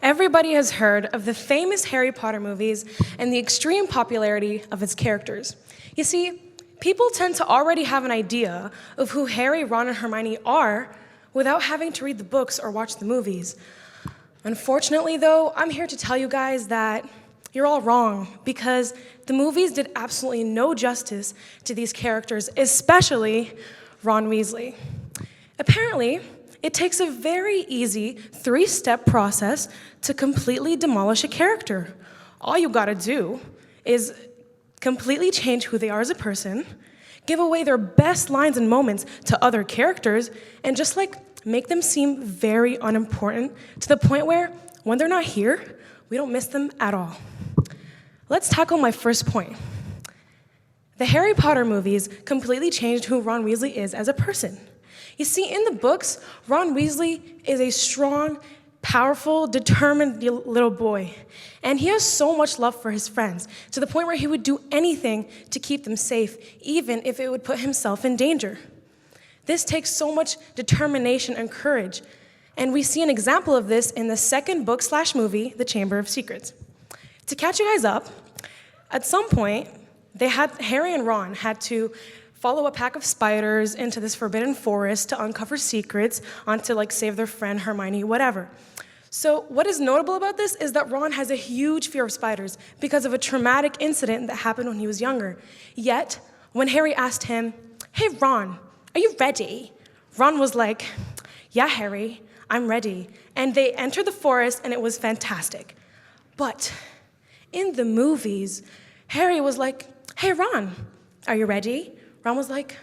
Everybody has heard of the famous Harry Potter movies and the extreme popularity of its characters. You see, people tend to already have an idea of who Harry, Ron, and Hermione are without having to read the books or watch the movies. Unfortunately, though, I'm here to tell you guys that you're all wrong because the movies did absolutely no justice to these characters, especially Ron Weasley. Apparently, it takes a very easy 3-step process to completely demolish a character. All you gotta do is completely change who they are as a person, give away their best lines and moments to other characters, and just make them seem very unimportant to the point where when they're not here, we don't miss them at all. Let's tackle my first point. The Harry Potter movies completely changed who Ron Weasley is as a person. You see, in the books, Ron Weasley is a strong, powerful, determined little boy. And he has so much love for his friends, to the point where he would do anything to keep them safe, even if it would put himself in danger. This takes so much determination and courage. And we see an example of this in the second book/movie, The Chamber of Secrets. To catch you guys up, at some point, Harry and Ron had to follow a pack of spiders into this forbidden forest to uncover secrets, to save their friend Hermione, whatever. So what is notable about this is that Ron has a huge fear of spiders because of a traumatic incident that happened when he was younger. Yet, when Harry asked him, "Hey Ron, are you ready?" Ron was like, "Yeah, Harry, I'm ready." And they entered the forest and it was fantastic. But in the movies, Harry was like, "Hey Ron, are you ready?" Ron was like,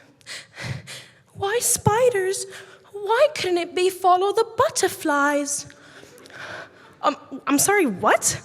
"Why spiders? Why couldn't it be follow the butterflies?" I'm sorry, what?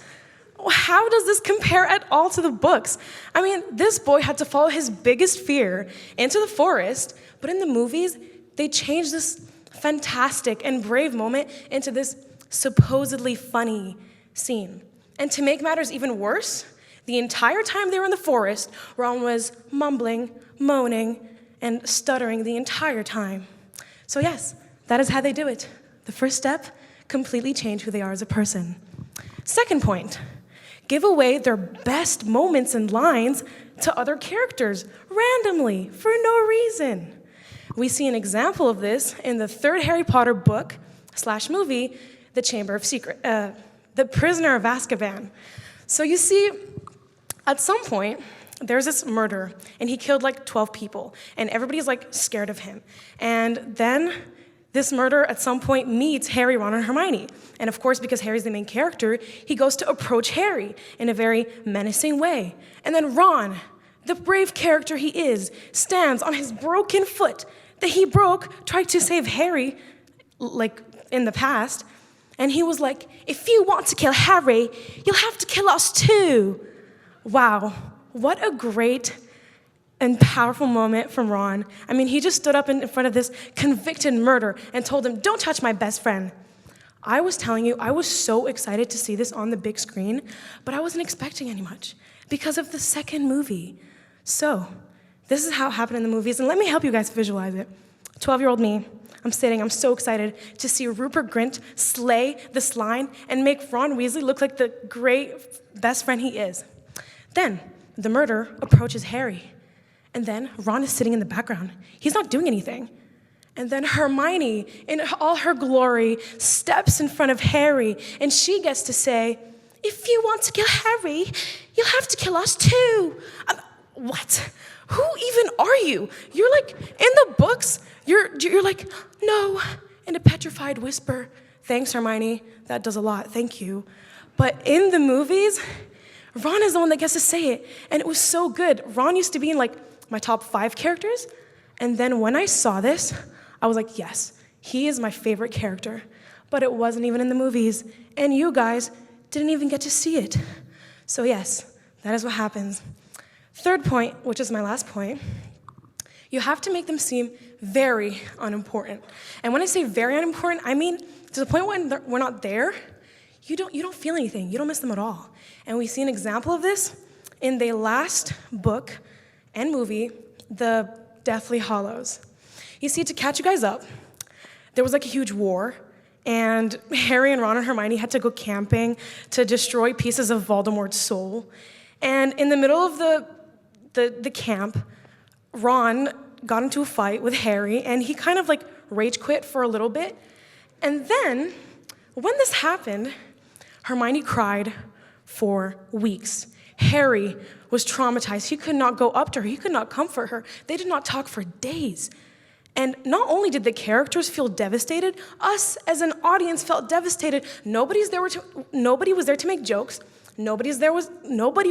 How does this compare at all to the books? I mean, this boy had to follow his biggest fear into the forest, but in the movies, they changed this fantastic and brave moment into this supposedly funny scene. And to make matters even worse, the entire time they were in the forest, Ron was mumbling, moaning, and stuttering the entire time. So yes, that is how they do it. The first step, completely change who they are as a person. Second point, give away their best moments and lines to other characters randomly for no reason. We see an example of this in the third Harry Potter book/movie, The Chamber of Secrets, The Prisoner of Azkaban. So you see, at some point, there's this murder, and he killed 12 people, and everybody's scared of him. And then this murderer at some point meets Harry, Ron, and Hermione. And of course, because Harry's the main character, he goes to approach Harry in a very menacing way. And then Ron, the brave character he is, stands on his broken foot that he broke, tried to save Harry, in the past. And he was like, "If you want to kill Harry, you'll have to kill us too." Wow, what a great and powerful moment from Ron. I mean, he just stood up in front of this convicted murderer and told him, "Don't touch my best friend." I was telling you, I was so excited to see this on the big screen, but I wasn't expecting any much because of the second movie. So, this is how it happened in the movies, and let me help you guys visualize it. 12-year-old me, I'm so excited to see Rupert Grint slay this line and make Ron Weasley look like the great best friend he is. Then, the murderer approaches Harry. And then Ron is sitting in the background. He's not doing anything. And then Hermione, in all her glory, steps in front of Harry, and she gets to say, "If you want to kill Harry, you'll have to kill us too." What? Who even are you? You're in the books, you're "No," in a petrified whisper. "Thanks, Hermione. That does a lot. Thank you." But in the movies, Ron is the one that gets to say it, and it was so good. Ron used to be in my top 5 characters, and then when I saw this, I was like, yes, he is my favorite character. But it wasn't even in the movies, and you guys didn't even get to see it. So yes, that is what happens. Third point, which is my last point, you have to make them seem very unimportant. And when I say very unimportant, I mean to the point when we're not there, you don't feel anything. You don't miss them at all. And we see an example of this in the last book and movie, The Deathly Hallows. You see, to catch you guys up, there was a huge war, and Harry and Ron and Hermione had to go camping to destroy pieces of Voldemort's soul. And in the middle of the camp, Ron got into a fight with Harry, and he kind of like rage quit for a little bit. And then, when this happened, Hermione cried for weeks. Harry was traumatized. He could not go up to her. He could not comfort her. They did not talk for days. And not only did the characters feel devastated, us as an audience felt devastated. Nobody was there to make jokes. Nobody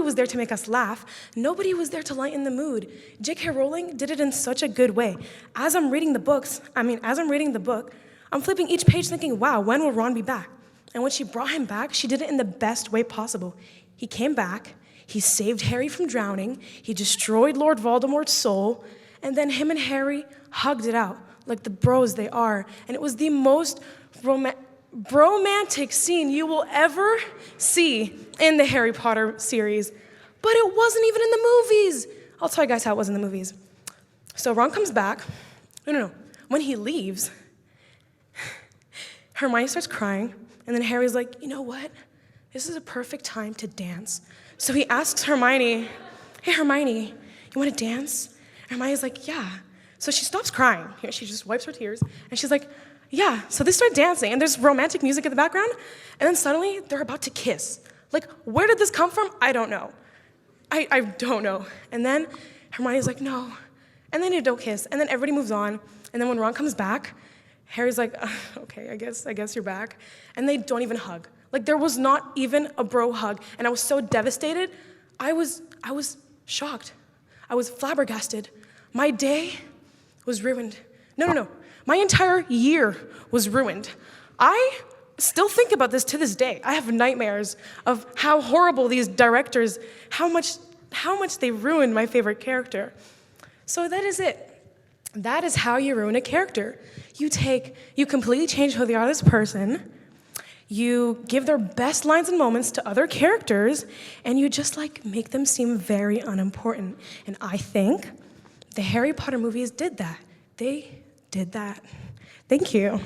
was there to make us laugh. Nobody was there to lighten the mood. J.K. Rowling did it in such a good way. As I'm reading the book, I'm flipping each page thinking, wow, when will Ron be back? And when she brought him back, she did it in the best way possible. He came back, he saved Harry from drowning, he destroyed Lord Voldemort's soul, and then him and Harry hugged it out like the bros they are. And it was the most romantic scene you will ever see in the Harry Potter series. But it wasn't even in the movies. I'll tell you guys how it was in the movies. So Ron comes back. No. When he leaves, Hermione starts crying, and then Harry's like, you know what? This is a perfect time to dance. So he asks Hermione, hey, Hermione, you want to dance? And Hermione's like, yeah. So she stops crying. She just wipes her tears, and she's like, yeah. So they start dancing, and there's romantic music in the background, and then suddenly they're about to kiss. Like, where did this come from? I don't know. I don't know. And then Hermione's like, no. And then they don't kiss, and then everybody moves on. And then when Ron comes back, Harry's like, okay, I guess you're back. And they don't even hug. Like, there was not even a bro hug. And I was so devastated. I was shocked. I was flabbergasted. My day was ruined. No. My entire year was ruined. I still think about this to this day. I have nightmares of how horrible these directors, how much they ruined my favorite character. So that is it. That is how you ruin a character. You completely change who they are as a person. You give their best lines and moments to other characters, and you just make them seem very unimportant. And I think the Harry Potter movies did that. They did that. Thank you.